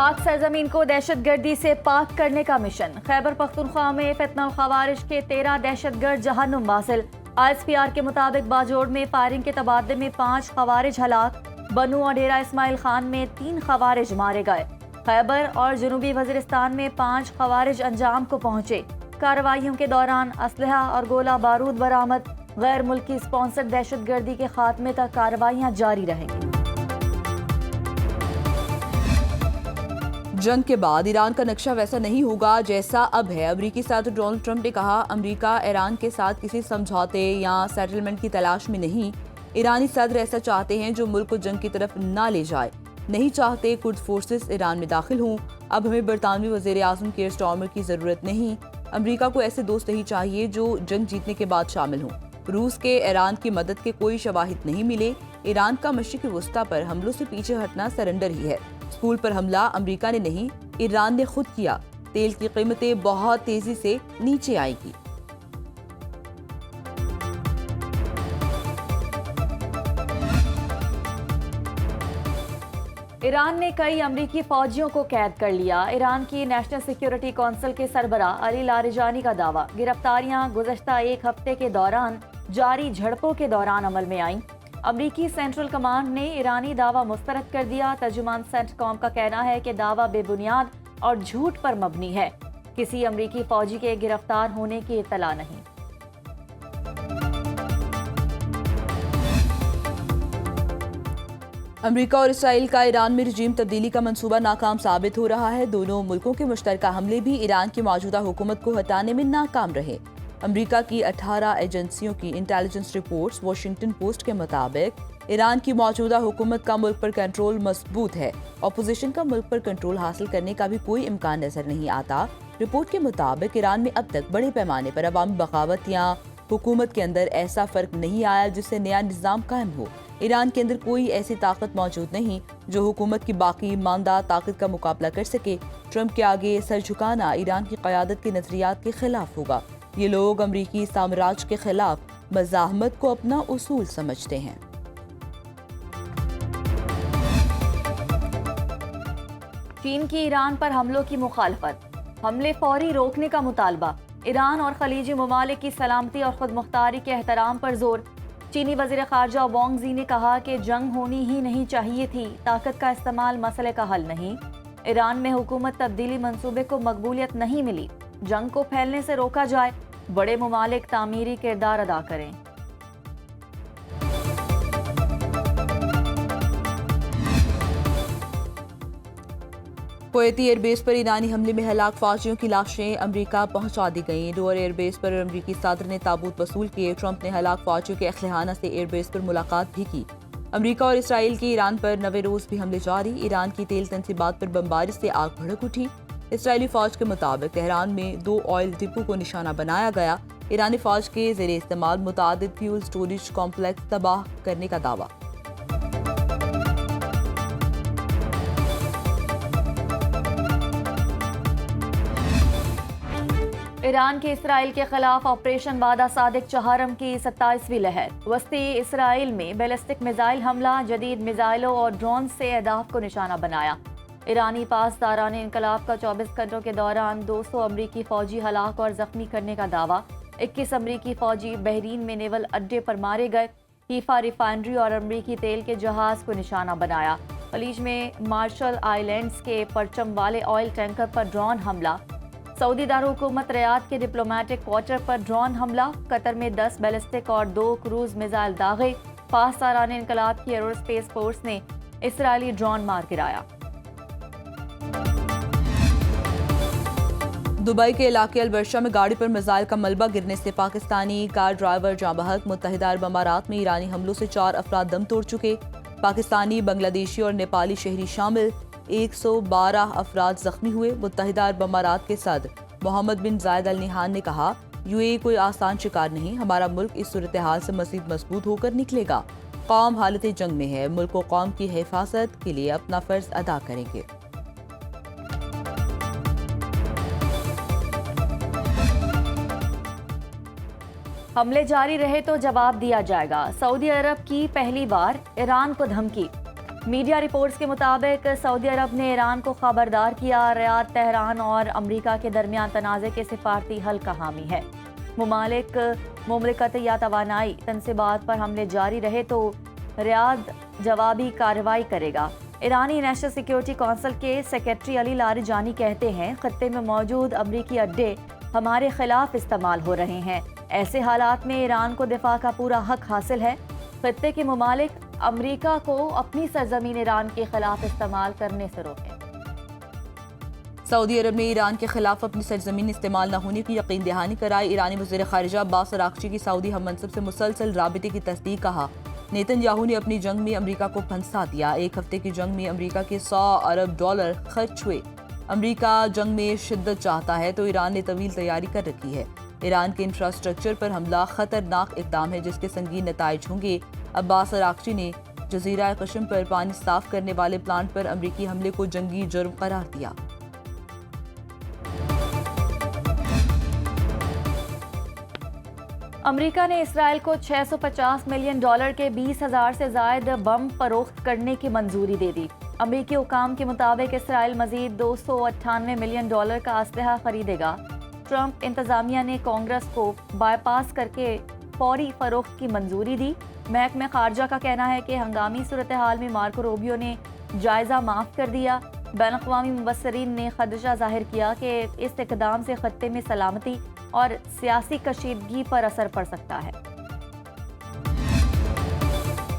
पाक सरजमीन को दहशतगर्दी से पाक करने का मिशन। खैबर पख्तूनख्वा में फितना खवारिश के 13 दहशतगर्द जहन्नुम वासिल। ISPR के मुताबिक बाजोड़ में फायरिंग के तबादले में 5 खवारिज हलाक। बनू और डेरा इस्माइल खान में 3 खवारिज मारे गए। खैबर और जनूबी वजीरिस्तान में 5 खवारिज अंजाम को पहुंचे। कार्रवाइयों के दौरान असलहा और गोला बारूद बरामद। गैर मुल्की स्पॉन्सर्ड दहशतगर्दी के खात्मे तक कार्रवाइयां जारी रहेंगी। जंग के बाद ईरान का नक्शा वैसा नहीं होगा जैसा अब है। अमरीकी सदर डोनाल्ड ट्रंप ने कहा, अमरीका ईरान के साथ किसी समझौते या सेटलमेंट की तलाश में नहीं। ईरानी सदर ऐसा चाहते हैं जो मुल्क को जंग की तरफ ना ले जाए। नहीं चाहते कुर्द फोर्सेस ईरान में दाखिल हों। अब हमें बरतानवी वज़ीर आज़म केयर स्टार्मर की ज़रूरत नहीं। अमरीका को ऐसे दोस्त नहीं चाहिए जो जंग जीतने के बाद शामिल हों। रूस के ईरान की मदद के कोई शवाहिद नहीं मिले। ईरान का मशरिक़ वस्ता पर हमलों से पीछे हटना सरेंडर ही है। स्कूल पर हमला अमरीका ने नहीं, ईरान ने खुद किया। तेल की कीमतें बहुत तेजी से नीचे आएगी। ईरान ने कई अमरीकी फौजियों को कैद कर लिया। ईरान की नेशनल सिक्योरिटी काउंसिल के सरबराह अली लारिजानी का दावा, गिरफ्तारियां गुज़श्ता एक हफ्ते के दौरान जारी झड़पों के दौरान अमल में आईं। अमरीकी सेंट्रल कमांड ने ईरानी दावा मुस्तरद कर दिया। तर्जुमान सेंटकॉम का कहना है कि दावा बेबुनियाद और झूठ पर मबनी है। किसी अमरीकी फौजी के गिरफ्तार होने की इत्तला नहीं। अमरीका और इसराइल का ईरान में रजीम तब्दीली का मंसूबा नाकाम साबित हो रहा है। दोनों मुल्कों के मुश्तरका हमले भी ईरान की मौजूदा हुकूमत को हटाने में नाकाम रहे। अमरीका की 18 एजेंसियों की इंटेलिजेंस रिपोर्ट्स वाशिंगटन पोस्ट के मुताबिक ईरान की मौजूदा हुकूमत का मुल्क पर कंट्रोल मजबूत है। अपोजिशन का मुल्क पर कंट्रोल हासिल करने का भी कोई इम्कान नजर नहीं आता। रिपोर्ट के मुताबिक ईरान में अब तक बड़े पैमाने पर अवामी बगावत या हुकूमत के अंदर ऐसा फर्क नहीं आया जिससे नया निज़ाम कायम हो। ईरान के अंदर कोई ऐसी ताकत मौजूद नहीं जो हुकूमत की बाकी मानदा ताकत का मुकाबला कर सके। ट्रंप के आगे सर झुकाना ईरान की क़यादत के नजरियात के खिलाफ होगा। ये लोग अमरीकी साम्राज्य के खिलाफ मज़ाहमत को अपना उसूल समझते हैं। चीन की ईरान पर हमलों की मुखालफत, हमले फौरी रोकने का मुतालबा। ईरान और खलीजी ममालिक की सलामती और खुद मुख्तारी के एहतराम पर जोर। चीनी वज़ीर ख़ारजा वांग ज़ी ने कहा कि जंग होनी ही नहीं चाहिए थी, ताकत का इस्तेमाल मसले का हल नहीं। ईरान में हुकूमत तब्दीली मंसूबे को मकबूलियत नहीं मिली। जंग को फैलने से रोका जाए, बड़े ममालिक तामीरी किरदार अदा करें। कुवैती एयरबेस पर ईरानी हमले में हलाक फौजियों की लाशें अमरीका पहुंचा दी गईं। डोर एयरबेस पर अमरीकी सदर ने ताबूत वसूल किए। ट्रंप ने हलाक फौजियों के अहलिहाना से एयरबेस पर मुलाकात भी की। अमरीका और इसराइल की ईरान पर नवे रोज भी हमले जारी। ईरान की तेल तनसीबात पर बमबारी से आग भड़क उठी। इसराइली फौज के मुताबिक तेहरान में 2 ऑयल डिपो को निशाना बनाया गया। ईरानी फौज के ज़ेरे इस्तेमाल मुतादिद फ्यूल स्टोरेज कॉम्प्लेक्स तबाह करने का दावा। ईरान के इसराइल के खिलाफ ऑपरेशन वादा सादिक चहारम की 27वीं लहर। वस्ती इसराइल में बैलिस्टिक मिसाइल हमला, जदीद मिसाइलों और ड्रोन से अहदाफ को निशाना बनाया। ईरानी पासदारान इनकलाब का 24 घंटों के दौरान 200 अमरीकी फौजी हलाक और जख्मी करने का दावा। 21 अमरीकी फौजी बहरीन में नेवल अड्डे पर मारे गए। हीफा रिफाइनरी और अमरीकी तेल के जहाज को निशाना बनाया। खलीज में मार्शल आइलैंड्स के परचम वाले ऑयल टैंकर पर ड्रोन हमला। सऊदी दारकूमत रियाद के डिप्लोमेटिक क्वार्टर पर ड्रोन हमला। कतर में 10 बैलिस्टिक और 2 क्रूज मिसाइल दागे। पासदारान इनकलाब की एरोस्पेस फोर्स ने इसराइली ड्रोन मार गिराया। दुबई के इलाके अलबर्शा में गाड़ी पर मिसाइल का मलबा गिरने से पाकिस्तानी कार ड्राइवर जाँ बहक। मुत्तहिदा अरब अमारात में ईरानी हमलों से 4 अफराद दम तोड़ चुके। पाकिस्तानी, बांग्लादेशी और नेपाली शहरी शामिल। 112 अफराद जख्मी हुए। मुत्तहिदा अरब अमारात के सदर मोहम्मद बिन जायद अल नहान ने कहा, यूएई कोई आसान शिकार नहीं। हमारा मुल्क इस सूरत हाल से मज़ीद मजबूत होकर निकलेगा। कौम हालत जंग में है। मुल्क व कौम की हिफाजत के लिए अपना फर्ज अदा करेंगे। हमले जारी रहे तो जवाब दिया जाएगा। सऊदी अरब की पहली बार ईरान को धमकी। میڈیا رپورٹس کے مطابق سعودی عرب نے ایران کو خبردار کیا، ریاض، تہران اور امریکہ کے درمیان تنازع کے سفارتی حل کا حامی ہے۔ مملکت یا توانائی تنصیبات پر حملے جاری رہے تو ریاض جوابی کارروائی کرے گا۔ ایرانی نیشنل سیکیورٹی کونسل کے سیکریٹری علی لاریجانی کہتے ہیں، خطے میں موجود امریکی اڈے ہمارے خلاف استعمال ہو رہے ہیں۔ ایسے حالات میں ایران کو دفاع کا پورا حق حاصل ہے۔ خطے کے ممالک امریکہ کو اپنی سرزمین ایران کے خلاف استعمال کرنے سے روکیں۔ سعودی عرب نے ایران کے خلاف اپنی سرزمین استعمال نہ ہونے کی یقین دہانی کرائی۔ ایرانی وزیر خارجہ عباس اراغچی کی سعودی ہم منصب سے مسلسل رابطے کی تصدیق۔ کہا، نیتن یاہو نے اپنی جنگ میں امریکہ کو پھنسا دیا۔ ایک ہفتے کی جنگ میں امریکہ کے $100 ارب خرچ ہوئے۔ امریکہ جنگ میں شدت چاہتا ہے تو ایران نے طویل تیاری کر رکھی ہے۔ ایران کے انفراسٹرکچر پر حملہ خطرناک اقدام ہے جس کے سنگین نتائج ہوں گے۔ عباس اراغچی نے جزیرہ قشم پر پانی صاف کرنے والے پلانٹ پر امریکی حملے کو جنگی جرم قرار دیا۔ امریکہ نے اسرائیل کو $650 ملین کے 20,000 سے زائد بم فروخت کرنے کی منظوری دے دی۔ امریکی حکام کے مطابق اسرائیل مزید $298 ملین کا اسلحہ خریدے گا۔ ٹرمپ انتظامیہ نے کانگریس کو بائی پاس کر کے فوری فروخت کی منظوری دی۔ محکمہ خارجہ کا کہنا ہے کہ ہنگامی صورتحال میں مارکو روبیو نے جائزہ معاف کر دیا۔ بین الاقوامی مبصرین نے خدشہ ظاہر کیا کہ اس اقدام سے خطے میں سلامتی اور سیاسی کشیدگی پر اثر پڑ سکتا ہے۔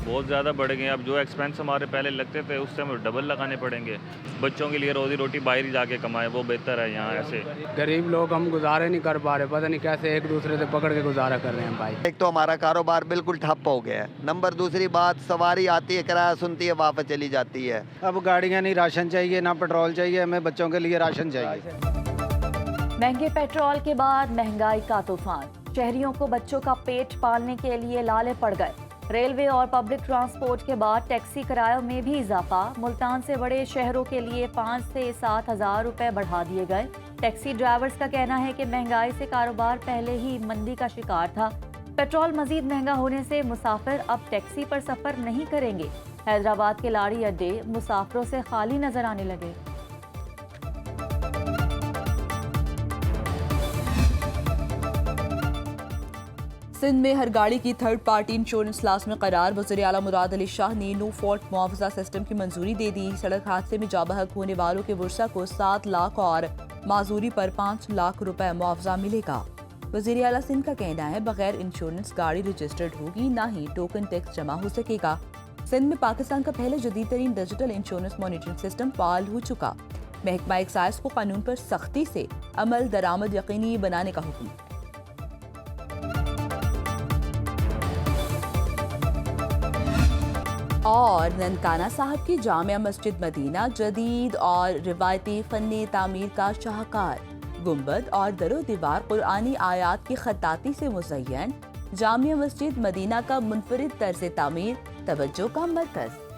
بہت زیادہ بڑھ گئے ہیں۔ اب جو ایکسپینس ہمارے پہلے لگتے تھے اس سے ہمیں ڈبل لگانے پڑیں گے۔ بچوں کے لیے روزی روٹی باہر ہی جا کے کمائے، وہ بہتر ہے یہاں ایسے۔ غریب لوگ ہم گزارے نہیں کر پا رہے، پتہ نہیں کیسے ایک دوسرے سے پکڑ کے گزارا کر رہے ہیں بھائی۔ ایک تو ہمارا کاروبار بالکل ٹھپ ہو گیا ہے، نمبر دوسری بات سواری آتی ہے، کرایہ سنتی ہے، واپس چلی جاتی ہے۔ اب گاڑیاں نہیں، راشن چاہیے، نہ پیٹرول چاہیے، ہمیں بچوں کے لیے راشن چاہیے۔ مہنگے پیٹرول کے بعد مہنگائی کا طوفان، شہریوں کو بچوں کا پیٹ پالنے کے لیے لالے پڑ گئے۔ ریلوے اور پبلک ٹرانسپورٹ کے بعد ٹیکسی کرایوں میں بھی اضافہ، ملتان سے بڑے شہروں کے لیے 5 سے 7 ہزار روپے بڑھا دیے گئے۔ ٹیکسی ڈرائیورز کا کہنا ہے کہ مہنگائی سے کاروبار پہلے ہی مندی کا شکار تھا۔ پیٹرول مزید مہنگا ہونے سے مسافر اب ٹیکسی پر سفر نہیں کریں گے۔ حیدرآباد کے لاڑی اڈے مسافروں سے خالی نظر آنے لگے۔ سندھ میں ہر گاڑی کی تھرڈ پارٹی انشورنس لازمی قرار، وزیر اعلیٰ مراد علی شاہ نے نو فالٹ معاوضہ سسٹم کی منظوری دے دی۔ سڑک حادثے میں جاں بحق ہونے والوں کے ورثاء کو 7 لاکھ اور معذوری پر 5 لاکھ روپے معاوضہ ملے گا۔ وزیر اعلیٰ سندھ کا کہنا ہے بغیر انشورنس گاڑی رجسٹرڈ ہوگی، نہ ہی ٹوکن ٹیکس جمع ہو سکے گا۔ سندھ میں پاکستان کا پہلا جدید ترین ڈیجیٹل انشورنس مانیٹرنگ سسٹم فعال ہو چکا۔ محکمہ ایکسائز کو قانون پر سختی سے عمل درآمد یقینی بنانے کا حکم۔ اور ننکانہ صاحب کی جامع مسجد مدینہ جدید اور روایتی فن تعمیر کا شاہکار، گنبد اور در و دیوار قرآنی آیات کی خطاطی سے مزین، جامع مسجد مدینہ کا منفرد طرز تعمیر توجہ کا مرکز۔